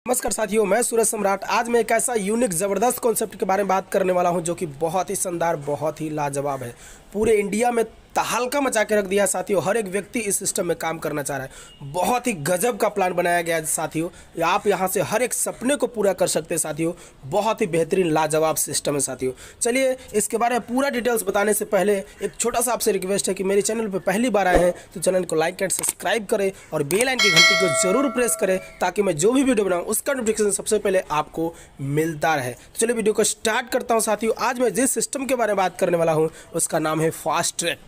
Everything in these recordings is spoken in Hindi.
नमस्कार साथियों, मैं सूरज सम्राट। आज मैं एक ऐसा यूनिक ज़बरदस्त कॉन्सेप्ट के बारे में बात करने वाला हूं जो कि बहुत ही शानदार, बहुत ही लाजवाब है। पूरे इंडिया में तहलका मचा के रख दिया है साथियों। हर एक व्यक्ति इस सिस्टम में काम करना चाह रहा है। बहुत ही गजब का प्लान बनाया गया है साथियों। आप यहां से हर एक सपने को पूरा कर सकते हैं साथियों। बहुत ही बेहतरीन लाजवाब सिस्टम है साथियों। चलिए इसके बारे में पूरा डिटेल्स बताने से पहले एक छोटा सा आपसे रिक्वेस्ट है कि मेरे चैनल पर पहली बार आए हैं तो चैनल को लाइक एंड सब्सक्राइब करें और बेल आइकन की घंटी को जरूर प्रेस करें ताकि मैं जो भी वीडियो बनाऊँ उसका नोटिफिकेशन सबसे पहले आपको मिलता रहे। तो चलिए वीडियो को स्टार्ट करता हूँ साथियों। आज मैं जिस सिस्टम के बारे में बात करने वाला हूँ उसका नाम है फास्ट ट्रैक।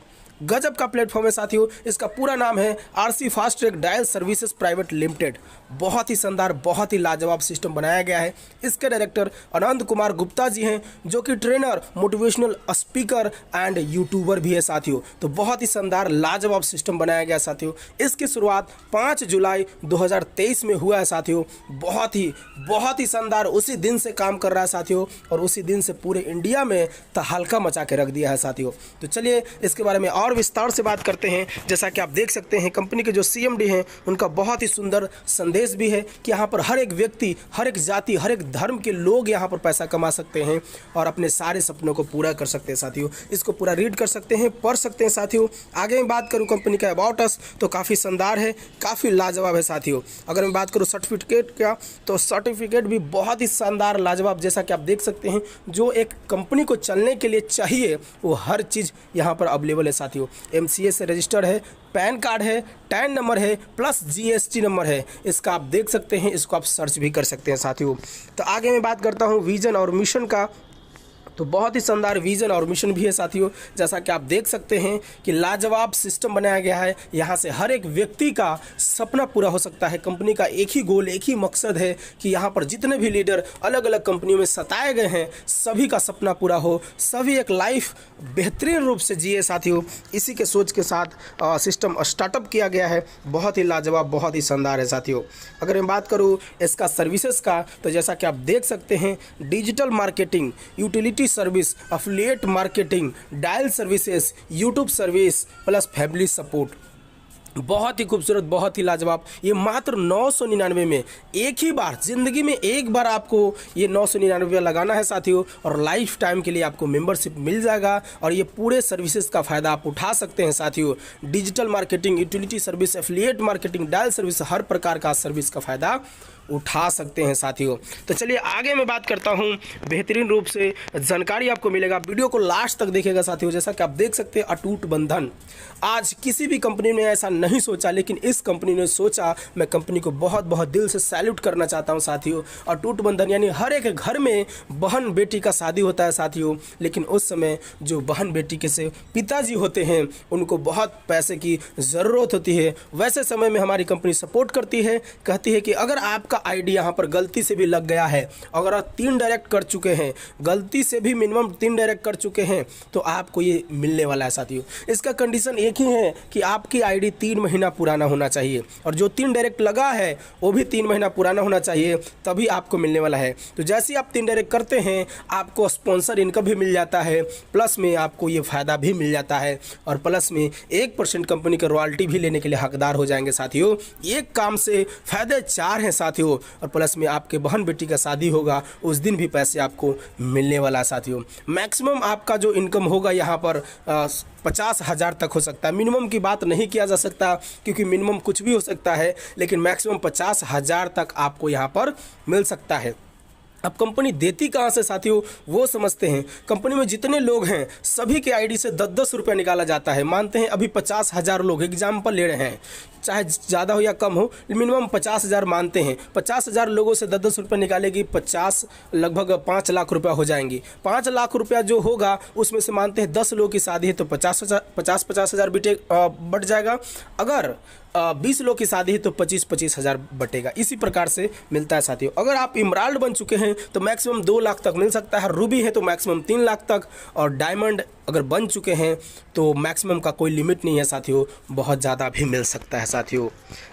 गजब का प्लेटफॉर्म है साथियों। इसका पूरा नाम है RC fast track dial services private limited. बहुत ही शानदार, बहुत ही लाजवाब सिस्टम बनाया गया है। इसके डायरेक्टर अनंत कुमार गुप्ता जी हैं जो कि trainer, motivational speaker and YouTuber भी है साथियों। तो बहुत ही शानदार, लाजवाब सिस्टम बनाया गया साथियों। इसकी शुरुआत 5 जुलाई 2023 में हुआ है साथियों। बहुत ही शानदार, उसी दिन से काम कर रहा है साथियों और उसी दिन से पूरे इंडिया में तहलका मचा के रख दिया है साथियों। तो चलिए इसके बारे में और विस्तार से बात करते हैं। जैसा कि आप देख सकते हैं कंपनी के जो सीएमडी हैं उनका बहुत ही सुंदर संदेश भी है कि यहाँ पर हर एक व्यक्ति, हर एक जाति, हर एक धर्म के लोग यहाँ पर पैसा कमा सकते हैं और अपने सारे सपनों को पूरा कर सकते हैं साथियों। इसको पूरा रीड कर सकते हैं, पढ़ सकते हैं साथियों। आगे मैं बात करूँ कंपनी का अबाउट अस तो काफ़ी शानदार है, काफ़ी लाजवाब है साथियों। अगर मैं बात करूँ सर्टिफिकेट का तो सर्टिफिकेट भी बहुत ही शानदार, लाजवाब। जैसा कि आप देख सकते हैं जो एक कंपनी को चलने के लिए चाहिए वो हर चीज़ यहाँ पर अवेलेबल है साथियों। एमसीए से रजिस्टर्ड है, पैन कार्ड है, टैन नंबर है, प्लस जीएसटी नंबर है। इसका आप देख सकते हैं, इसको आप सर्च भी कर सकते हैं साथियों। तो आगे मैं बात करता हूँ विजन और मिशन का। तो बहुत ही शानदार विजन और मिशन भी है साथियों। जैसा कि आप देख सकते हैं कि लाजवाब सिस्टम बनाया गया है। यहाँ से हर एक व्यक्ति का सपना पूरा हो सकता है। कंपनी का एक ही गोल, एक ही मकसद है कि यहाँ पर जितने भी लीडर अलग अलग कंपनियों में सताए गए हैं सभी का सपना पूरा हो, सभी एक लाइफ बेहतरीन रूप से जिए साथियों। इसी के सोच के साथ सिस्टम स्टार्टअप किया गया है। बहुत ही लाजवाब, बहुत ही शानदार है साथियों। अगर मैं बात करूँ इसका सर्विसेज का तो जैसा कि आप देख सकते हैं digital marketing, utility service, affiliate marketing, dial services, YouTube service plus family support. बहुत ही खूबसूरत, बहुत ही लाजवाब। ये मात्र 999 में, एक ही बार जिंदगी में एक बार आपको ये 999 लगाना है साथियों और लाइफ टाइम के लिए आपको मेंबरशिप मिल जाएगा और ये पूरे सर्विसेज का फ़ायदा आप उठा सकते हैं साथियों। Digital marketing, utility service, affiliate marketing, dial service, हर प्रकार का सर्विस का फ़ायदा उठा सकते हैं साथियों। तो चलिए आगे मैं बात करता हूं। बेहतरीन रूप से जानकारी आपको मिलेगा, वीडियो को लास्ट तक देखिएगा साथियों। जैसा कि आप देख सकते हैं अटूट बंधन, आज किसी भी कंपनी ने ऐसा नहीं सोचा लेकिन इस कंपनी ने सोचा। मैं कंपनी को बहुत बहुत दिल से सैल्यूट करना चाहता हूं साथियों। अटूट बंधन यानी हर एक घर में बहन बेटी का शादी होता है साथियों, लेकिन उस समय जो बहन बेटी के से पिताजी होते हैं उनको बहुत पैसे की ज़रूरत होती है। वैसे समय में हमारी कंपनी सपोर्ट करती है, कहती है कि अगर आपका आईडी यहाँ पर गलती से भी लग गया है, अगर आप 3 डायरेक्ट कर चुके हैं, गलती से भी मिनिमम 3 डायरेक्ट कर चुके हैं तो आपको ये मिलने वाला है साथियों। इसका कंडीशन एक ही है कि आपकी आईडी 3 महीना पुराना होना चाहिए और जो 3 डायरेक्ट लगा है वो भी 3 महीना पुराना होना चाहिए, तभी आपको मिलने वाला है। तो जैसे ही आप 3 डायरेक्ट करते हैं आपको स्पॉन्सर इनकम भी मिल जाता है, प्लस में आपको ये फ़ायदा भी मिल जाता है और प्लस में 1% कंपनी का रॉयल्टी भी लेने के लिए हकदार हो जाएंगे साथियों। एक काम से फ़ायदे 4 हैं साथियों और प्लस में आपके बहन बेटी का शादी होगा उस दिन भी पैसे आपको मिलने वाला है साथियों। मैक्सिमम आपका जो इनकम होगा यहाँ पर 50,000 तक हो सकता है। मिनिमम की बात नहीं किया जा सकता क्योंकि मिनिमम कुछ भी हो सकता है, लेकिन मैक्सिमम 50,000 तक आपको यहाँ पर मिल सकता है। अब कंपनी देती कहाँ से साथियों वो समझते हैं। कंपनी में जितने लोग हैं सभी के आईडी से 10-10 रुपया निकाला जाता है। मानते हैं अभी 50,000 लोग एग्जाम्पल ले रहे हैं, चाहे ज़्यादा हो या कम हो, मिनिमम 50,000 मानते हैं। 50,000 लोगों से 10-10 रुपये निकालेगी, 50 लगभग 5 लाख रुपया हो जाएंगी। 5 लाख रुपया जो होगा उसमें से मानते हैं 10 लोगों की शादी है तो 50,000 बढ़ जाएगा। अगर 20 लोग की शादी है तो 25,000 बटेगा। इसी प्रकार से मिलता है साथियों। अगर आप इमराल्ड बन चुके हैं तो मैक्सिमम 2 लाख तक मिल सकता है, रूबी है तो मैक्सिमम 3 लाख तक और डायमंड अगर बन चुके हैं तो मैक्सिमम का कोई लिमिट नहीं है साथियों, बहुत ज़्यादा भी मिल सकता है साथियों।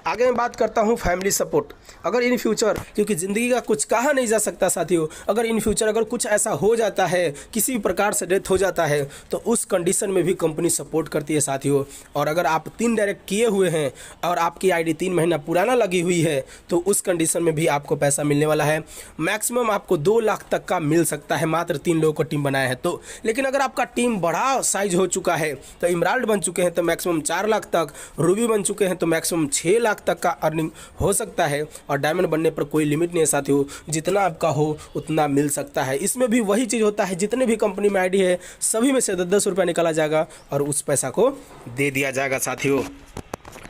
आगे मैं बात करता हूँ फैमिली सपोर्ट। अगर इन फ्यूचर, क्योंकि ज़िंदगी का कुछ कहा नहीं जा सकता साथियों, अगर इन फ्यूचर अगर कुछ ऐसा हो जाता है, किसी भी प्रकार से डेथ हो जाता है, तो उस कंडीशन में भी कंपनी सपोर्ट करती है साथियों। और अगर आप 3 डायरेक्ट किए हुए हैं और आपकी आईडी 3 महीना पुराना लगी हुई है, तो उस कंडीशन में भी आपको पैसा मिलने वाला है। मैक्सिमम आपको 2 लाख तक का मिल सकता है, मात्र 3 लोगों को टीम बनाया है तो। लेकिन अगर आपका टीम बड़ा साइज हो चुका है, तो इमराल्ड बन चुके हैं तो मैक्सिमम 4 लाख तक, रूबी बन चुके हैं तो मैक्सिमम 6 लाख तक का अर्निंग हो सकता है। और डायमंड बनने पर कोई लिमिट नहीं है साथियों, जितना आपका हो उतना मिल सकता है। इसमें भी वही चीज़ होता है, जितने भी कंपनी में आईडी है सभी में से 10-10 रुपया निकाला जाएगा और उस पैसा को दे दिया जाएगा साथियों।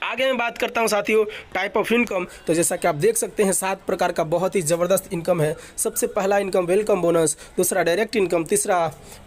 आगे मैं बात करता हूं साथियों टाइप ऑफ इनकम। तो जैसा कि आप देख सकते हैं 7 प्रकार का बहुत ही ज़बरदस्त इनकम है। सबसे पहला इनकम वेलकम बोनस, दूसरा डायरेक्ट इनकम, तीसरा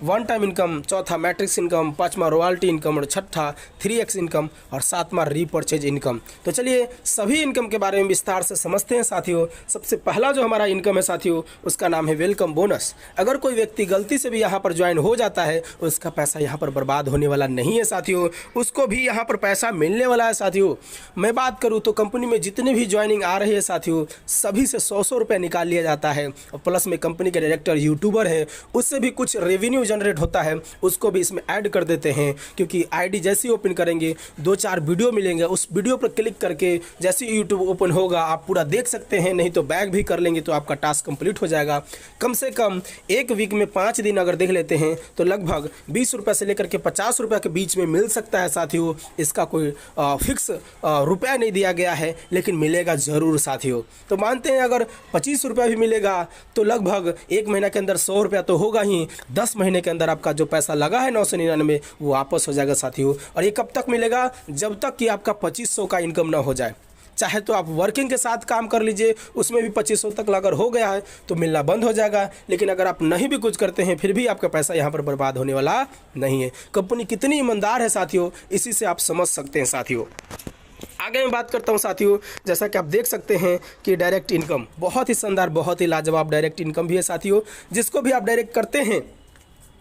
वन टाइम इनकम, चौथा मैट्रिक्स इनकम, पांचवा रॉयल्टी इनकम और छठा 3x इनकम और सातवां रीपर्चेज इनकम। तो चलिए सभी इनकम के बारे में विस्तार से समझते हैं साथियों। सबसे पहला जो हमारा इनकम है साथियों, उसका नाम है वेलकम बोनस। अगर कोई व्यक्ति गलती से भी यहाँ पर ज्वाइन हो जाता है, उसका पैसा यहाँ पर बर्बाद होने वाला नहीं है साथियों, उसको भी यहाँ पर पैसा मिलने वाला है साथियों। मैं बात करूं तो कंपनी में जितने भी ज्वाइनिंग आ रही है साथियों, सभी से 100-100 रुपये निकाल लिया जाता है। और प्लस में कंपनी के डायरेक्टर यूट्यूबर है, उससे भी कुछ रेवेन्यू जनरेट होता है, उसको भी इसमें ऐड कर देते हैं। क्योंकि आईडी जैसे ही ओपन करेंगे 2-4 वीडियो मिलेंगे, उस वीडियो पर क्लिक करके जैसे ही यूट्यूब ओपन होगा आप पूरा देख सकते हैं, नहीं तो बैक भी कर लेंगे तो आपका टास्क कंप्लीट हो जाएगा। कम से कम एक वीक में 5 दिन अगर देख लेते हैं तो लगभग 20 रुपये से लेकर के 50 रुपये के बीच में मिल सकता है साथियों। इसका कोई फिक्स रुपया नहीं दिया गया है, लेकिन मिलेगा ज़रूर साथियों। तो मानते हैं अगर 25 रुपया भी मिलेगा तो लगभग 1 महीना के अंदर 100 रुपया तो होगा ही। 10 महीने के अंदर आपका जो पैसा लगा है 999 वो वापस हो जाएगा साथियों। और ये कब तक मिलेगा? जब तक कि आपका 2500 का इनकम ना हो जाए। चाहे तो आप वर्किंग के साथ काम कर लीजिए, उसमें भी 2500 तक अगर हो गया है तो मिलना बंद हो जाएगा। लेकिन अगर आप नहीं भी कुछ करते हैं फिर भी आपका पैसा यहाँ पर बर्बाद होने वाला नहीं है। कंपनी कितनी ईमानदार है साथियों, इसी से आप समझ सकते हैं साथियों। आगे मैं बात करता हूं साथियों, जैसा कि आप देख सकते हैं कि डायरेक्ट इनकम बहुत ही शानदार, बहुत ही लाजवाब डायरेक्ट इनकम भी है साथियों। जिसको भी आप डायरेक्ट करते हैं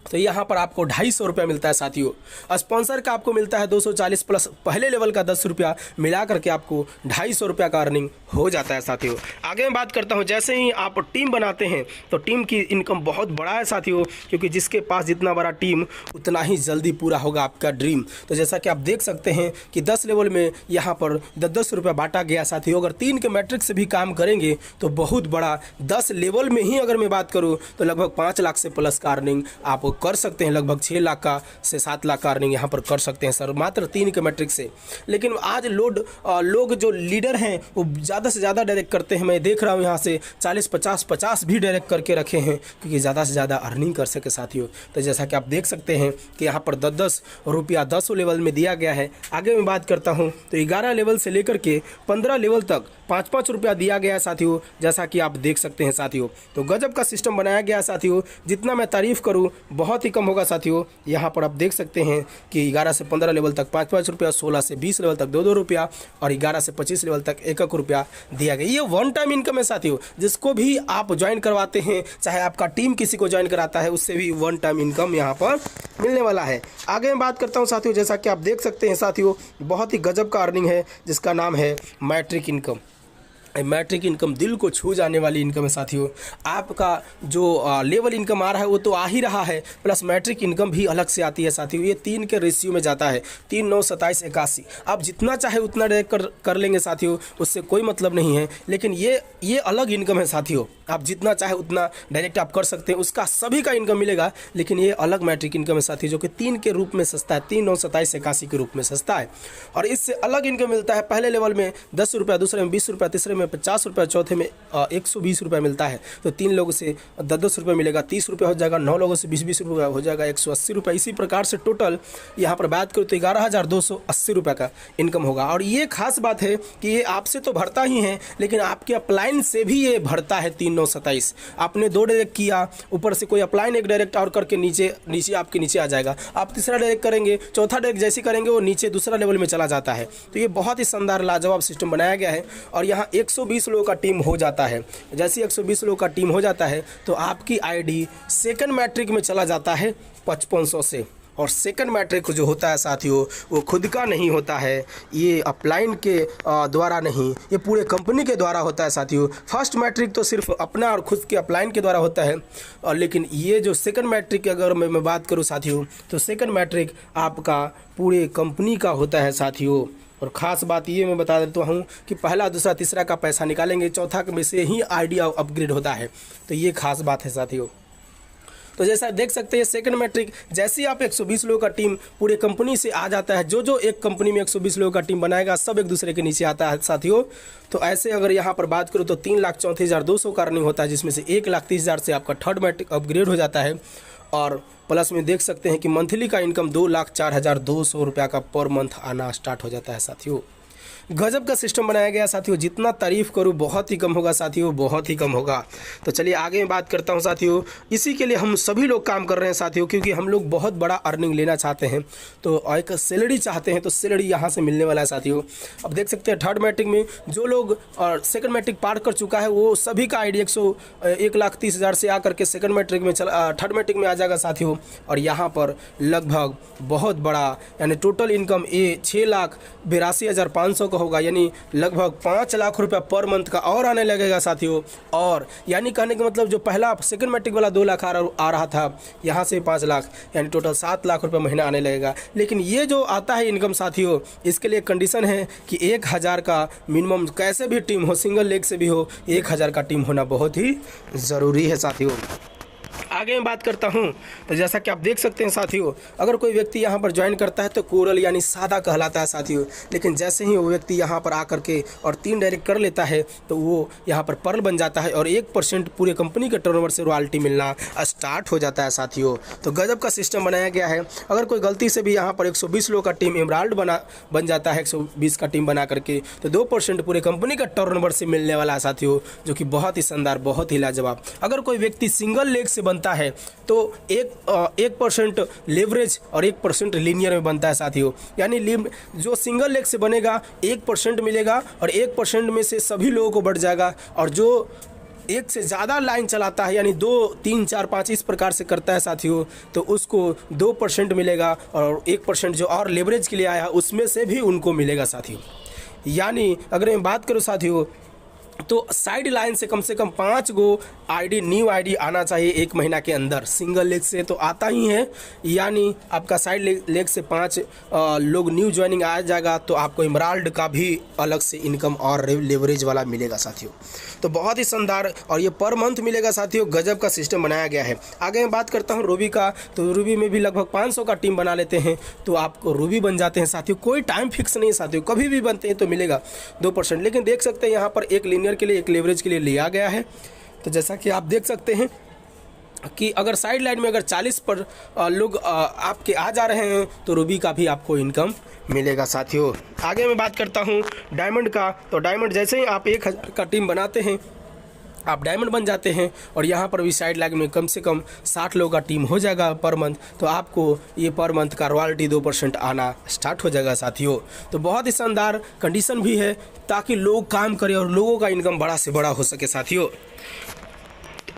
तो यहाँ पर आपको 250 रुपया मिलता है साथियों। स्पॉन्सर का आपको मिलता है 240 प्लस पहले लेवल का 10 रुपया मिला करके आपको 250 रुपया का अर्निंग हो जाता है साथियों। आगे मैं बात करता हूँ, जैसे ही आप टीम बनाते हैं तो टीम की इनकम बहुत बड़ा है साथियों, क्योंकि जिसके पास जितना बड़ा टीम उतना ही जल्दी पूरा होगा आपका ड्रीम। तो जैसा कि आप देख सकते हैं कि 10 लेवल में यहाँ पर 10-10 रुपया बांटा गया साथियों। अगर 3 के मैट्रिक से भी काम करेंगे तो बहुत बड़ा, 10 लेवल में ही अगर मैं बात करूँ तो लगभग 5 लाख से प्लस का अर्निंग आप कर सकते हैं। लगभग 6 लाख का से 7 लाख का अर्निंग यहाँ पर कर सकते हैं सर, मात्र 3 के मैट्रिक से। लेकिन आज लोग जो लीडर हैं वो ज़्यादा से ज़्यादा डायरेक्ट करते हैं। मैं देख रहा हूँ यहाँ से 40-50 भी डायरेक्ट करके रखे हैं, क्योंकि ज़्यादा से ज़्यादा अर्निंग कर सके साथियों। तो जैसा कि आप देख सकते हैं कि यहाँ पर 10-10 रुपया 10 लेवल में दिया गया है। आगे मैं बात करता हूँ तो 11 लेवल से लेकर के 15 लेवल तक 5-5 रुपया दिया गया है साथियों, जैसा कि आप देख सकते हैं साथियों। तो गजब का सिस्टम बनाया गया है साथियों, जितना मैं तारीफ़ करूँ बहुत ही कम होगा साथियों। यहाँ पर आप देख सकते हैं कि 11 से 15 लेवल तक 5-5 रुपया, 16 से 20 लेवल तक 2-2 रुपया और 11 से 25 लेवल तक 1-1 रुपया दिया गया। ये वन टाइम इनकम है साथियों। जिसको भी आप ज्वाइन करवाते हैं, चाहे आपका टीम किसी को ज्वाइन कराता है, उससे भी वन टाइम इनकम यहाँ पर मिलने वाला है। आगे मैं बात करता हूँ साथियों, जैसा कि आप देख सकते हैं साथियों, बहुत ही गजब का अर्निंग है जिसका नाम है मैट्रिक इनकम। मैट्रिक इनकम दिल को छू जाने वाली इनकम है साथियों। आपका जो लेवल इनकम आ रहा है वो तो आ ही रहा है, प्लस मैट्रिक इनकम भी अलग से आती है साथियों। ये 3 के रेशियो में जाता है, 3, 9, 27, 81। आप जितना चाहे उतना डायरेक्ट कर लेंगे साथियों, उससे कोई मतलब नहीं है। लेकिन ये अलग इनकम है साथियों। आप जितना चाहे उतना डायरेक्ट आप कर सकते हैं, उसका सभी का इनकम मिलेगा। लेकिन ये अलग मैट्रिक इनकम है साथियों, जो कि 3 के रूप में सस्ता है, 3, 9, 27, 81 के रूप में सस्ता है। और इससे अलग इनकम मिलता है पहले लेवल में 10 रुपया, दूसरे में 20 रुपया, तीसरे में 50 रुपया, चौथे में 120 रुपया मिलता है। तो 3 लोगों से 10-10 रुपये मिलेगा, 30 रुपये हो जाएगा। 9 लोगों से 20-20 रुपये हो जाएगा, 180 रुपये। इसी प्रकार से टोटल यहाँ पर बात करूँ तो 11,280 रुपये का इनकम होगा। और ये खास बात है कि ये आपसे तो भरता ही है, लेकिन आपके अपलाइन से भी ये भरता है। 3, 9, 27 आपने 2 डायरेक्ट किया, ऊपर से कोई अपलाइन 1 डायरेक्ट और करके नीचे आपके नीचे आ जाएगा। आप तीसरा डायरेक्ट करेंगे, चौथा डायरेक्ट जैसे करेंगे वो नीचे दूसरा लेवल में चला जाता है। तो ये बहुत ही शानदार लाजवाब सिस्टम बनाया गया है। और यहाँ 120 लोगों का टीम हो जाता है। जैसे 120 लोगों का टीम हो जाता है तो आपकी आईडी सेकंड मैट्रिक में चला जाता है 5500 से। और सेकंड मैट्रिक जो होता है साथियों वो खुद का नहीं होता है, ये अपलाइन के द्वारा नहीं, ये पूरे कंपनी के द्वारा होता है साथियों। फर्स्ट मैट्रिक तो सिर्फ अपना और खुद के अपलाइन के द्वारा होता है, और लेकिन ये जो सेकंड मैट्रिक की अगर मैं बात करूँ साथियों तो सेकंड मैट्रिक आपका पूरे कंपनी का होता है साथियों। और ख़ास बात ये मैं बता देता हूँ कि पहला दूसरा तीसरा का पैसा निकालेंगे, चौथा में से ही आइडिया अपग्रेड होता है, तो ये खास बात है साथियों। तो जैसा देख सकते हैं सेकंड मैट्रिक जैसे ही आप 120 लोगों का टीम पूरे कंपनी से आ जाता है, जो एक कंपनी में 120 लोगों का टीम बनाएगा सब एक दूसरे के नीचे आता है साथियों। तो ऐसे अगर यहाँ पर बात करूँ तो 3,34,200 का अर्निंग होता है, जिसमें से 1,30,000 से आपका थर्ड मैट्रिक अपग्रेड हो जाता है। और प्लस में देख सकते हैं कि मंथली का इनकम 2,04,200 रुपये का पर मंथ आना स्टार्ट हो जाता है साथियों। गजब का सिस्टम बनाया गया साथियों, जितना तारीफ़ करूँ बहुत ही कम होगा साथियों, बहुत ही कम होगा। तो चलिए आगे मैं बात करता हूँ साथियों। इसी के लिए हम सभी लोग काम कर रहे हैं साथियों, क्योंकि हम लोग बहुत बड़ा अर्निंग लेना चाहते हैं, तो एक सैलरी चाहते हैं, तो सैलरी यहाँ से मिलने वाला है साथियों। अब देख सकते हैं थर्ड मैट्रिक में जो लोग और सेकंड मैट्रिक पार कर चुका है वो सभी का आईडी 1,30,000 से आकर के सेकंड मैट्रिक में थर्ड मैट्रिक में आ जाएगा साथियों। और यहाँ पर लगभग बहुत बड़ा यानी टोटल इनकम 6,82,500 होगा, यानी लगभग 5 लाख रुपया पर मंथ का और आने लगेगा साथियों। और यानी कहने का मतलब जो पहला सेकंड मैट्रिक वाला 2 लाख आ रहा था, यहाँ से 5 लाख यानी टोटल 7 लाख रुपया महीना आने लगेगा। लेकिन ये जो आता है इनकम साथियों, इसके लिए कंडीशन है कि 1,000 का मिनिमम कैसे भी टीम हो, सिंगल लेग से भी हो, 1,000 का टीम होना बहुत ही ज़रूरी है साथियों। आगे मैं बात करता हूं तो जैसा कि आप देख सकते हैं साथियों, अगर कोई व्यक्ति यहां पर ज्वाइन करता है तो कोरल यानी सादा कहलाता है साथियों। लेकिन जैसे ही वो व्यक्ति यहां पर आकर के और 3 डायरेक्ट कर लेता है तो वो यहां पर पर्ल बन जाता है और 1% पूरे कंपनी के टर्नओवर से रॉयल्टी मिलना स्टार्ट हो जाता है साथियों। तो गजब का सिस्टम बनाया गया है। अगर कोई गलती से भी यहाँ पर 120 लोगों का टीम एमराल्ड बन जाता है 120 का टीम बना करके, तो 2% पूरे कंपनी का टर्नओवर से मिलने वाला है साथियों, जो कि बहुत ही शानदार, बहुत ही लाजवाब। अगर कोई व्यक्ति सिंगल लेग से बनता है तो 1% लेवरेज और 1% लीनियर में बनता है साथियों। यानी जो सिंगल लेग से बनेगा 1% मिलेगा और 1% में से सभी लोगों को बढ़ जाएगा, और जो एक से ज़्यादा लाइन चलाता है यानी 2, 3, 4, 5 इस प्रकार से करता है साथियों, तो उसको 2% मिलेगा और 1% जो और लेवरेज के लिए आया उसमें से भी उनको मिलेगा साथियों। यानी अगर मैं बात करूँ साथियों तो साइड लाइन से कम 5 गो आईडी न्यू आईडी आना चाहिए 1 महीना के अंदर। सिंगल लेग से तो आता ही है, यानी आपका साइड लेग से 5 लोग न्यू ज्वाइनिंग आ जाएगा तो आपको एमराल्ड का भी अलग से इनकम और लेवरेज वाला मिलेगा साथियों। तो बहुत ही शानदार, और ये पर मंथ मिलेगा साथियों। गजब का सिस्टम बनाया गया है। आगे मैं बात करता हूँ रूबी का, तो रूबी में भी लगभग 500 का टीम बना लेते हैं तो आपको रूबी बन जाते हैं साथियों। कोई टाइम फिक्स नहीं है साथियों, कभी भी बनते हैं तो मिलेगा 2%। लेकिन देख सकते हैं यहाँ पर एक लीनियर के लिए एक लेवरेज के लिए लिया गया है। तो जैसा कि आप देख सकते हैं कि अगर साइड लाइन में अगर 40 पर लोग आपके आ जा रहे हैं तो रूबी का भी आपको इनकम मिलेगा साथियों। आगे मैं बात करता हूं डायमंड का, तो डायमंड जैसे ही आप 1,000 का टीम बनाते हैं आप डायमंड बन जाते हैं, और यहाँ पर भी साइड लाइन में कम से कम 60 लोगों का टीम हो जाएगा पर मंथ, तो आपको ये पर मंथ का रॉयल्टी 2% आना स्टार्ट हो जाएगा साथियों। तो बहुत ही शानदार कंडीशन भी है ताकि लोग काम करें और लोगों का इनकम बड़ा से बड़ा हो सके साथियों।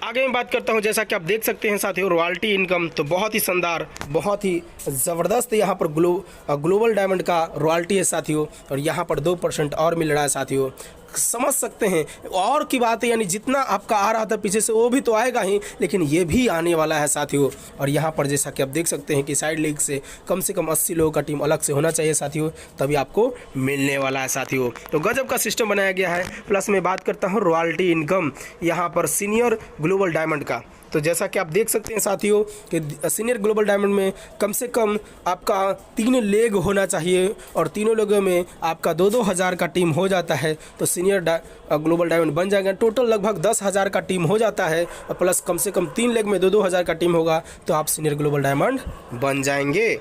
आगे मैं बात करता हूं, जैसा कि आप देख सकते हैं साथियों रॉयल्टी इनकम तो बहुत ही शानदार, बहुत ही ज़बरदस्त यहाँ पर ग्लोबल डायमंड का रॉयल्टी है साथियों, और यहाँ पर 2% और मिल रहा है साथियों। समझ सकते हैं और की बात है, यानी जितना आपका आ रहा था पीछे से वो भी तो आएगा ही, लेकिन ये भी आने वाला है साथियों। और यहाँ पर जैसा कि आप देख सकते हैं कि साइड लीग से कम 80 लोगों का टीम अलग से होना चाहिए साथियों, तभी आपको मिलने वाला है साथियों। तो गजब का सिस्टम बनाया गया है। प्लस मैं बात करता हूँ रॉयल्टी इनकम यहाँ पर सीनियर ग्लोबल डायमंड का, तो जैसा कि आप देख सकते हैं साथियों कि सीनियर ग्लोबल डायमंड में कम से कम आपका 3 लेग होना चाहिए, और तीनों लोगों में आपका 2-2 हज़ार का टीम हो जाता है तो सीनियर ग्लोबल डायमंड बन जाएगा। टोटल लगभग 10,000 का टीम हो जाता है, और प्लस कम से कम 3 लेग में 2-2 हज़ार का टीम होगा तो आप सीनियर ग्लोबल डायमंड बन जाएंगे।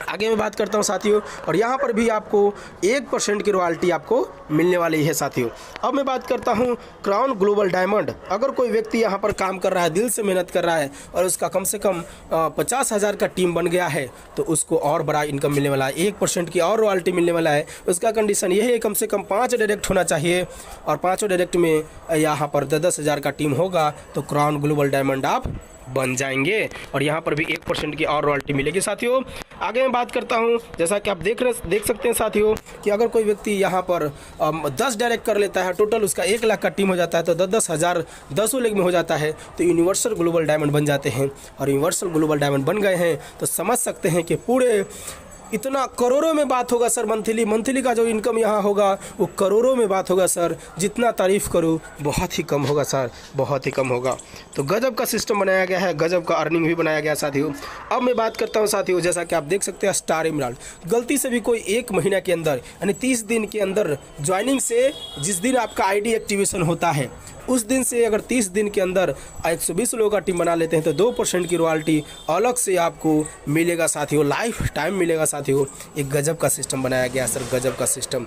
आगे मैं बात करता हूं साथियों, और यहाँ पर भी आपको 1% की रॉयल्टी आपको मिलने वाली है साथियों। अब मैं बात करता हूं क्राउन ग्लोबल डायमंड। अगर कोई व्यक्ति यहाँ पर काम कर रहा है, दिल से मेहनत कर रहा है और उसका कम से कम 50,000 का टीम बन गया है, तो उसको और बड़ा इनकम मिलने वाला है, 1% की और रॉयल्टी मिलने वाला है। उसका कंडीशन यही है, कम से कम 5 डायरेक्ट होना चाहिए, और 5 डायरेक्ट में यहाँ पर 10,000 का टीम होगा तो क्राउन ग्लोबल डायमंड आप बन जाएंगे, और यहाँ पर भी 1% की और रॉयल्टी मिलेगी साथियों। आगे मैं बात करता हूँ, जैसा कि आप देख सकते हैं साथियों, कि अगर कोई व्यक्ति यहाँ पर 10 डायरेक्ट कर लेता है, टोटल उसका 1 लाख का टीम हो जाता है, तो 10,000 10 लेग में हो जाता है, तो यूनिवर्सल ग्लोबल डायमंड बन जाते हैं। और यूनिवर्सल ग्लोबल डायमंड बन गए हैं तो समझ सकते हैं कि पूरे इतना करोड़ों में बात होगा सर। मंथली का जो इनकम यहाँ होगा वो करोड़ों में बात होगा सर। जितना तारीफ़ करूँ बहुत ही कम होगा सर, बहुत ही कम होगा। तो गजब का सिस्टम बनाया गया है, गजब का अर्निंग भी बनाया गया साथियों। अब मैं बात करता हूँ साथियों, जैसा कि आप देख सकते हैं स्टार इमरान, गलती से भी कोई 1 महीना के अंदर यानी 30 दिन के अंदर ज्वाइनिंग से जिस दिन आपका आईडी एक्टिवेशन होता है उस दिन से अगर 30 दिन के अंदर 120 लोगों का टीम बना लेते हैं तो 2% की रॉयल्टी अलग से आपको मिलेगा साथियों, लाइफ टाइम मिलेगा साथियों। एक गजब का सिस्टम बनाया गया सर, गजब का सिस्टम।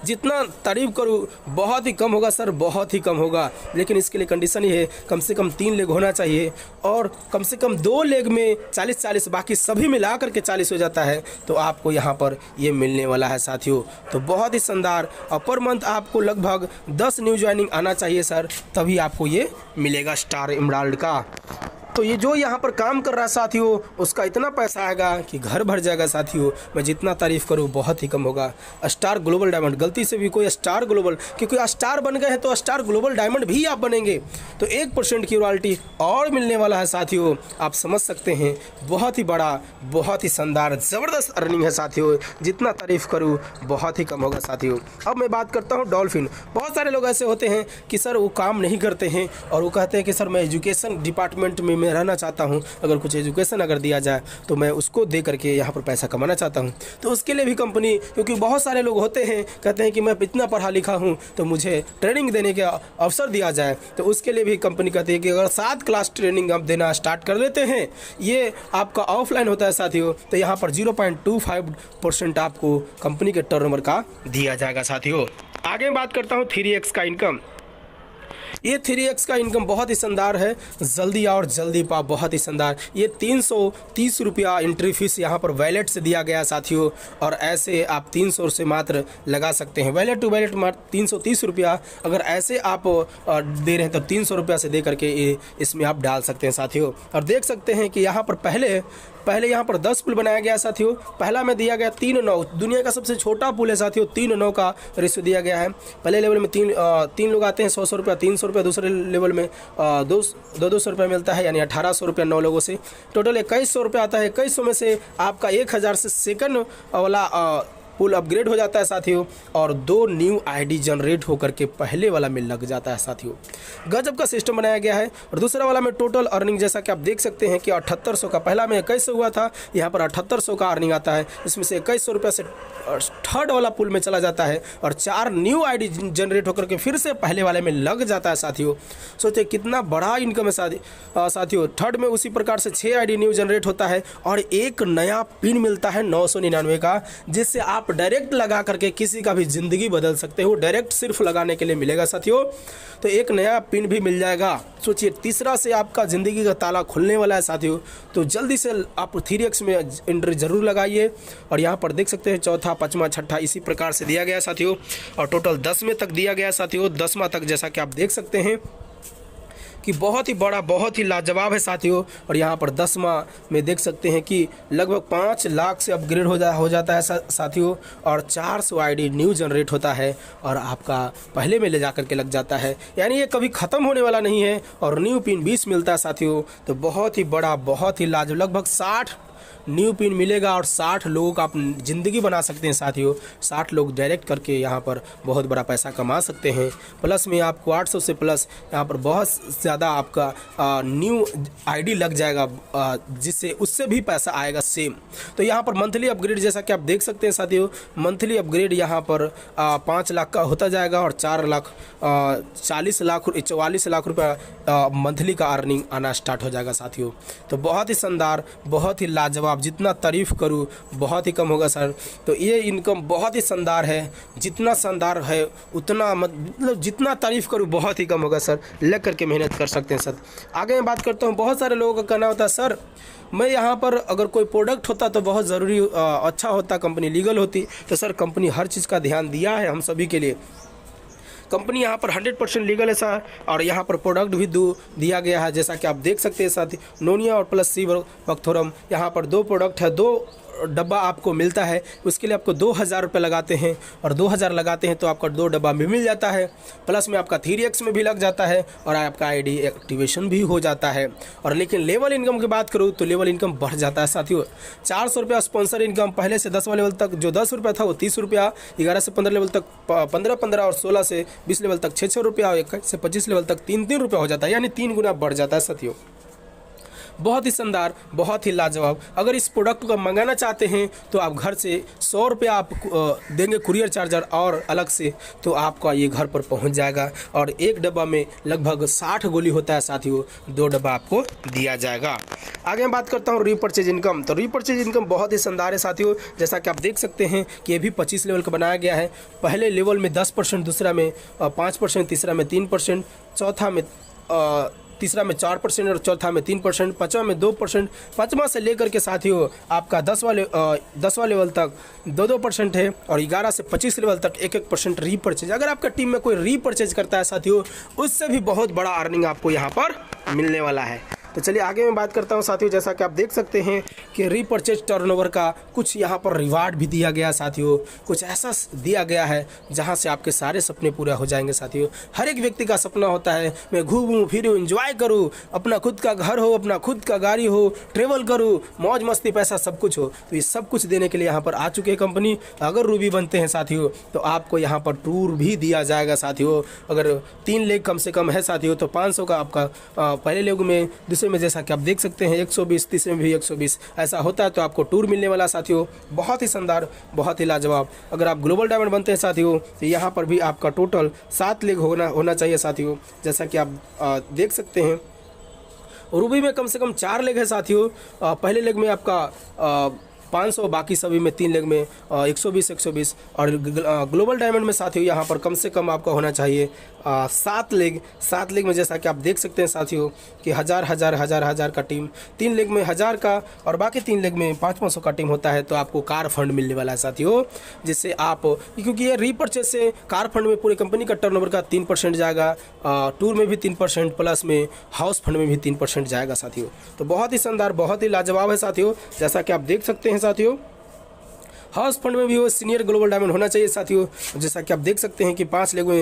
जितना तारीफ करूँ बहुत ही कम होगा सर, बहुत ही कम होगा। लेकिन इसके लिए कंडीशन ही है, कम से कम 3 लेग होना चाहिए, और कम से कम 2 लेग में 40-40, बाकी सभी मिला करके 40 हो जाता है, तो आपको यहाँ पर ये मिलने वाला है साथियों। तो बहुत ही शानदार। और पर मंथ आपको लगभग 10 न्यू ज्वाइनिंग आना चाहिए सर, तभी आपको ये मिलेगा स्टार इमराल्ड का। तो ये जो यहाँ पर काम कर रहा है साथियों, उसका इतना पैसा आएगा कि घर भर जाएगा साथियों। मैं जितना तारीफ़ करूँ बहुत ही कम होगा। स्टार ग्लोबल डायमंड, गलती से भी कोई स्टार ग्लोबल, क्योंकि स्टार बन गए हैं तो स्टार ग्लोबल डायमंड भी आप बनेंगे, तो 1% की रॉयल्टी और मिलने वाला है साथियों। आप समझ सकते हैं, बहुत ही बड़ा, बहुत ही शानदार, ज़बरदस्त अर्निंग है साथियों। जितना तारीफ़ करूँ बहुत ही कम होगा साथियों। अब मैं बात करता हूँ डॉल्फिन। बहुत सारे लोग ऐसे होते हैं कि सर वो काम नहीं करते हैं और वो कहते हैं कि सर मैं एजुकेशन डिपार्टमेंट में मैं रहना चाहता हूं, अगर कुछ एजुकेशन अगर दिया जाए तो मैं उसको दे करके यहाँ पर पैसा कमाना चाहता हूं। तो उसके लिए भी कंपनी, क्योंकि बहुत सारे लोग होते हैं कहते हैं कि मैं इतना पढ़ा लिखा हूं तो मुझे ट्रेनिंग देने का अवसर दिया जाए, तो उसके लिए भी कंपनी कहती है कि अगर 7 क्लास ट्रेनिंग आप देना स्टार्ट कर देते हैं, ये आपका ऑफलाइन होता है साथियों, तो यहाँ पर 0.25% आपको कंपनी के टर्नओवर का दिया जाएगा साथियों। आगे बात करता हूँ 3x का इनकम। ये 3x का इनकम बहुत ही शानदार है, जल्दी आओ और जल्दी पाओ, बहुत ही शानदार। ये 330 रुपया एंट्री फीस यहाँ पर वैलेट से दिया गया साथियों, और ऐसे आप 300 से मात्र लगा सकते हैं। वैलेट टू वैलेट मात्र 330 रुपया, अगर ऐसे आप दे रहे हैं तो 300 रुपया से दे करके इसमें आप डाल सकते हैं साथियों। और देख सकते हैं कि यहाँ पर पहले यहाँ पर 10 पुल बनाया गया साथियों। पहला में दिया गया 3-9, दुनिया का सबसे छोटा पुल है साथियों, 3-9 का रेशियो दिया गया है। पहले लेवल में 3 लोग आते हैं, 100 रुपया, 300 रुपया। दूसरे लेवल में 200 रुपया मिलता है, यानी 1800 रुपया 9 लोगों से। टोटल 2100 रुपया आता है। 2100 में से आपका 1000 से सेकंड वाला पुल अपग्रेड हो जाता है साथियों, और 2 न्यू आईडी जनरेट होकर के पहले वाला में लग जाता है साथियों। गजब का सिस्टम बनाया गया है। और दूसरा वाला में टोटल अर्निंग जैसा कि आप देख सकते हैं कि 7800 का, पहला में 2100 हुआ था, यहाँ पर 7800 का अर्निंग आता है। इसमें से 2100 रुपये से थर्ड वाला पुल में चला जाता है, और 4 न्यू आईडी जनरेट होकर के फिर से पहले वाले में लग जाता है साथियों। सोचिए कितना बड़ा इनकम है साथियों। थर्ड में उसी प्रकार से 6 आईडी न्यू जनरेट होता है, और एक नया पिन मिलता है 999 का, जिससे आप डायरेक्ट लगा करके किसी का भी ज़िंदगी बदल सकते हो। डायरेक्ट सिर्फ लगाने के लिए मिलेगा साथियों, तो एक नया पिन भी मिल जाएगा। सोचिए तीसरा से आपका ज़िंदगी का ताला खुलने वाला है साथियों। तो जल्दी से आप 3x में एंट्री ज़रूर लगाइए। और यहाँ पर देख सकते हैं चौथा, पाँचवा, छठा इसी प्रकार से दिया गया साथियों, और टोटल 10वें तक दिया गया साथियों। 10वां तक जैसा कि आप देख सकते हैं कि बहुत ही बड़ा, बहुत ही लाजवाब है साथियों। और यहाँ पर 10वां में देख सकते हैं कि लगभग 5 लाख से अपग्रेड हो जाता है साथियों, और 400 आईडी न्यू जनरेट होता है, और आपका पहले में ले जा करके लग जाता है। यानी ये कभी ख़त्म होने वाला नहीं है। और न्यू पिन 20 मिलता है साथियों। तो बहुत ही बड़ा, बहुत ही लाजवाब, लगभग 60 न्यू पिन मिलेगा, और 60 लोगों का आप ज़िंदगी बना सकते हैं साथियों। 60 लोग डायरेक्ट करके यहाँ पर बहुत बड़ा पैसा कमा सकते हैं। प्लस में आपको 800 से प्लस यहाँ पर बहुत ज़्यादा आपका न्यू आईडी लग जाएगा, जिससे उससे भी पैसा आएगा सेम। तो यहाँ पर मंथली अपग्रेड जैसा कि आप देख सकते हैं साथियों, मंथली अपग्रेड यहाँ पर 5 लाख का होता जाएगा, और 44 लाख रुपया मंथली का अर्निंग आना स्टार्ट हो जाएगा साथियों। तो बहुत ही शानदार, बहुत ही लाजवाब लाजवाब, जितना तारीफ़ करूँ बहुत ही कम होगा सर। तो ये इनकम बहुत ही शानदार है, जितना शानदार है उतना मतलब जितना तारीफ़ करूँ बहुत ही कम होगा सर। लग करके मेहनत कर सकते हैं सर। आगे मैं बात करता हूँ, बहुत सारे लोगों का कहना होता है सर मैं यहाँ पर अगर कोई प्रोडक्ट होता तो बहुत ज़रूरी अच्छा होता, कंपनी लीगल होती। तो सर कंपनी हर चीज़ का ध्यान दिया है हम सभी के लिए। कंपनी यहाँ पर 100% लीगल है सर, और यहाँ पर प्रोडक्ट भी दिया गया है जैसा कि आप देख सकते हैं साथी। नोनिया और प्लस सी वक्थोरम, यहाँ पर 2 प्रोडक्ट है, 2 डब्बा आपको मिलता है। उसके लिए आपको 2000 रुपये लगाते हैं, और 2000 लगाते हैं तो आपका 2 डब्बा भी मिल जाता है। प्लस में आपका 3x में भी लग जाता है, और आपका आईडी एक्टिवेशन भी हो जाता है। और लेकिन लेवल इनकम की बात करूँ तो लेवल इनकम बढ़ जाता है साथियों। 400 रुपया स्पॉन्सर इनकम, पहले से 10वां लेवल तक जो 10 रुपया था वो 30 रुपया, 11 से 15 लेवल तक 15 और 16 से 20 लेवल तक 6 रुपया, और 21 से 25 लेवल तक 3 रुपया हो जाता है, यानी 3 गुना बढ़ जाता है साथियों। बहुत ही शानदार, बहुत ही लाजवाब। अगर इस प्रोडक्ट को मंगाना चाहते हैं तो आप घर से 100 रुपया आप देंगे कुरियर चार्जर और अलग से, तो आपका ये घर पर पहुंच जाएगा। और एक डब्बा में लगभग 60 गोली होता है साथियों, 2 डब्बा आपको दिया जाएगा। आगे मैं बात करता हूँ रीपरचेज इनकम। तो रीपरचेज इनकम बहुत ही शानदार है साथियों, जैसा कि आप देख सकते हैं कि ये भी 25 लेवल का बनाया गया है। पहले लेवल में 10%, दूसरा में 5%, तीसरा में 3%, चौथा में तीसरा में 4% और चौथा में 3%, पाँचवा में 2%। पाँचवा से लेकर के साथियों आपका 10वां लेवल तक 2% है, और 11 से 25 लेवल तक 1% रीपरचेज। अगर आपका टीम में कोई रीपरचेज करता है साथियों, उससे भी बहुत बड़ा अर्निंग आपको यहाँ पर मिलने वाला है। तो चलिए आगे मैं बात करता हूँ साथियों, जैसा कि आप देख सकते हैं कि रीपरचेज टर्नओवर का कुछ यहाँ पर रिवार्ड भी दिया गया साथियों। कुछ ऐसा दिया गया है जहाँ से आपके सारे सपने पूरे हो जाएंगे साथियों। हर एक व्यक्ति का सपना होता है मैं घूमूं फिरूं, एंजॉय करूं, अपना खुद का घर हो, अपना खुद का गाड़ी हो, ट्रेवल करूं, मौज मस्ती पैसा सब कुछ हो। तो ये सब कुछ देने के लिए यहाँ पर आ चुके हैं कंपनी। अगर रूबी बनते हैं साथियों तो आपको यहाँ पर टूर भी दिया जाएगा साथियों। अगर 3 लेग कम से कम है साथियों तो 500 का आपका पहले लेग में, दूसरे में जैसा कि आप देख सकते हैं 120, तीसरे में भी 120 ऐसा होता है, तो आपको टूर मिलने वाला साथियों। बहुत ही शानदार, बहुत ही लाजवाब। अगर आप ग्लोबल डायमंड बनते हैं साथियों तो यहाँ पर भी आपका टोटल 7 लेग होना चाहिए साथियों, जैसा कि आप देख सकते हैं। रूबी में कम से कम 4 लेग है साथियों। पहले लेग में आपका 500, बाकी सभी में 3 लेग में 120। और ग्लोबल डायमंड में साथियों यहाँ पर कम से कम आपका होना चाहिए 7 लेग। 7 लेग में जैसा कि आप देख सकते हैं साथियों कि 1000 का टीम, 3 लेग में 1000 का, और बाकी 3 लेग में 500 का टीम होता है। तो आपको कार फंड मिलने वाला है साथियों, जिससे आप, क्योंकि ये रीपरचेज से कार फंड में पूरी कंपनी का टर्नओवर का 3% जाएगा, टूर में भी 3%, प्लस में हाउस फंड में भी 3% जाएगा साथियों। तो बहुत ही शानदार, बहुत ही लाजवाब है साथियों, जैसा कि आप देख सकते हैं साथियों। हाउस फंड में भी वो सीनियर ग्लोबल डायमंड होना चाहिए साथियों, जैसा कि आप देख सकते हैं कि 5 लेगों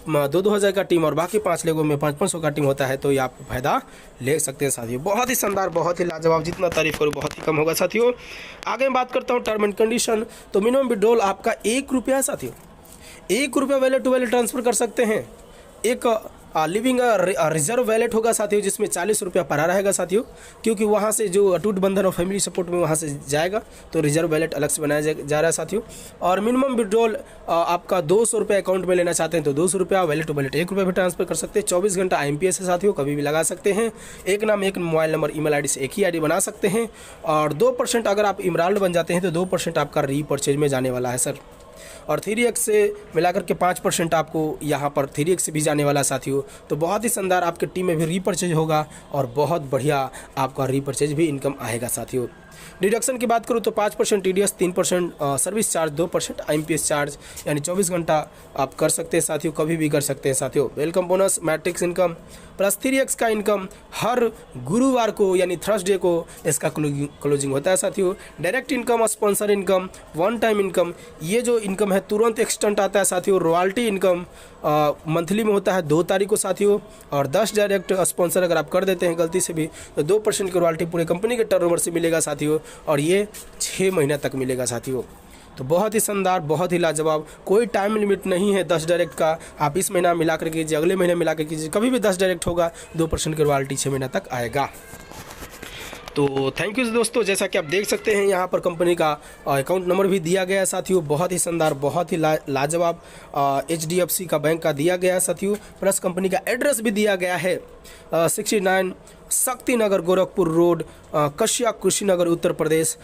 में 2-2000 का टीम और बाकी 5 लेगों में 500 का टीम होता है, तो ये आप फायदा ले सकते हैं साथियों। बहुत ही शानदार, बहुत ही लाजवाब, जितना तारीफ करूँ बहुत ही कम होगा साथियों। आगे मैं बात करता हूँ टर्म एंड कंडीशन। तो मिनिमम विड्रॉल आपका 1 रुपया है साथियों। 1 रुपया वैलेट टू वैलेट ट्रांसफर कर सकते हैं। एक लिविंग रिजर्व वैलेट होगा साथियों, जिसमें 40 रुपया पड़ा रहेगा साथियों, क्योंकि वहाँ से जो अटूट बंधन और फैमिली सपोर्ट में वहाँ से जाएगा, तो रिजर्व वैलेट अलग से बनाया जा रहा है साथियों। और मिनिमम विड्रॉल आपका 200 रुपये अकाउंट में लेना चाहते हैं तो 200 रुपया, वैलेट टू वैलेट 1 रुपया भी ट्रांसफर कर सकते हैं। 24 घंटा IMPS है साथियों, कभी भी लगा सकते हैं। एक नाम, एक मोबाइल नंबर, ईमेल आईडी से एक ही आईडी बना सकते हैं। और 2% अगर आप इमराल्ड बन जाते हैं तो 2% आपका रीपरचेज में जाने वाला है सर। और 3x से मिलाकर के 5% आपको यहाँ पर 3x से भी जाने वाला साथियों। तो बहुत ही शानदार, आपके टीम में भी रीपरचेज होगा और बहुत बढ़िया आपका रीपरचेज भी इनकम आएगा साथियों। डिडक्शन की बात करूँ तो 5% TDS, 3% service charge, 2% IMPS charge, यानी 24 घंटा आप कर सकते हैं साथियों, कभी भी कर सकते हैं साथियों। Welcome bonus, matrix income plus 3x का इनकम हर गुरुवार को यानी थर्सडे को इसका क्लोजिंग होता है साथियों। Direct income, sponsor income, one time income, ये जो इनकम है तुरंत एक्सटेंट आता है साथियों। रॉयल्टी इनकम मंथली में होता है 2 तारीख को साथियों। और 10 डायरेक्ट स्पॉन्सर अगर आप कर देते हैं गलती से भी तो 2% की रॉयल्टी पूरे कंपनी के टर्नओवर से मिलेगा साथियों, और ये 6 महीना तक मिलेगा साथियों। तो बहुत ही शानदार, बहुत ही लाजवाब, कोई टाइम लिमिट नहीं है 10 डायरेक्ट का। आप इस महीना मिला कर कीजिए, अगले महीने मिला कर कीजिए, कभी भी 10 डायरेक्ट होगा, 2% की रॉयल्टी 6 महीना तक आएगा। तो थैंक यू दोस्तों, जैसा कि आप देख सकते हैं यहाँ पर कंपनी का अकाउंट नंबर भी दिया गया है साथियों। बहुत ही शानदार, बहुत ही लाजवाब HDFC का बैंक का दिया गया है साथियों। प्लस कंपनी का एड्रेस भी दिया गया है 69 शक्ति नगर गोरखपुर रोड, कश्या कुशीनगर उत्तर प्रदेश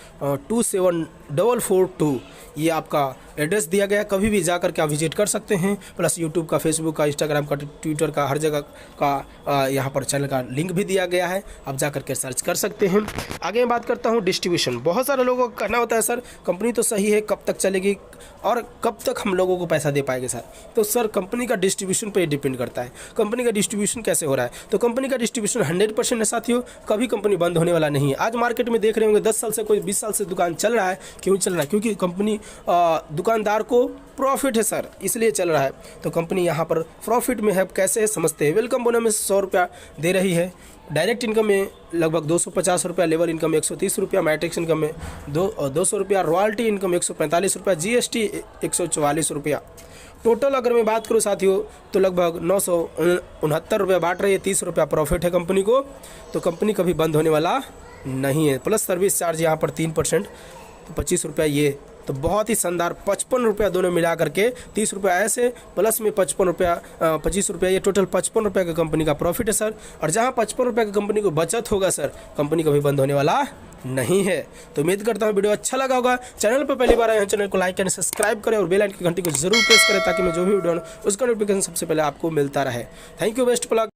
27442 ये आपका एड्रेस दिया गया है। कभी भी जाकर के आप विजिट कर सकते हैं। प्लस यूट्यूब का, फेसबुक का, इंस्टाग्राम का, ट्विटर का, हर जगह का यहाँ पर चैनल का लिंक भी दिया गया है, आप जाकर के सर्च कर सकते हैं। आगे मैं बात करता हूँ डिस्ट्रीब्यूशन। बहुत सारे लोगों का कहना होता है सर कंपनी तो सही है, कब तक चलेगी और कब तक हम लोगों को पैसा दे पाएंगे सर। तो सर कंपनी का डिस्ट्रीब्यूशन पर डिपेंड करता है, कंपनी का डिस्ट्रीब्यूशन कैसे हो रहा है। तो कंपनी का डिस्ट्रीब्यूशन 100% है साथियों, कभी कंपनी बंद होने वाला नहीं है। आज मार्केट में देख रहे होंगे 10 साल से, कोई 20 साल से दुकान चल रहा है। क्यों चल रहा है? क्योंकि कंपनी दुकानदार को प्रॉफिट है सर, इसलिए चल रहा है। तो कंपनी यहाँ पर प्रॉफिट में है, कैसे है समझते हैं। वेलकम बोनस में 100 रुपया दे रही है, डायरेक्ट इनकम में लगभग 250 रुपया, लेबर इनकम 130 रुपया, मैट्रिक्स इनकम में 200 रुपया, रॉयल्टी इनकम 145 रुपया, GST 144 रुपया। टोटल अगर मैं बात करूँ साथियों तो लगभग 969 रुपया बांट रही है, 30 रुपया प्रॉफिट है कंपनी को। तो कंपनी कभी बंद होने वाला नहीं है। प्लस सर्विस चार्ज यहाँ पर 3%, तो 25 रुपया ये, तो बहुत ही शानदार 55 रुपया दोनों मिला करके 30 रुपया ऐसे, प्लस में 55 रुपया 25 रुपया, ये टोटल 55 रुपया का कंपनी का प्रॉफिट है सर। और जहां 55 रुपया की कंपनी को बचत होगा सर, कंपनी कभी बंद होने वाला नहीं है। तो उम्मीद करता हूं वीडियो अच्छा लगा होगा। चैनल पर पहली बार आए हैं, चैनल को लाइक करें, सब्सक्राइब करें और बेल आइकन की घंटी को जरूर प्रेस करें ताकि मैं जो भी वीडियो उसका नोटिफिकेशन सबसे पहले आपको मिलता रहे। Thank you, best of luck.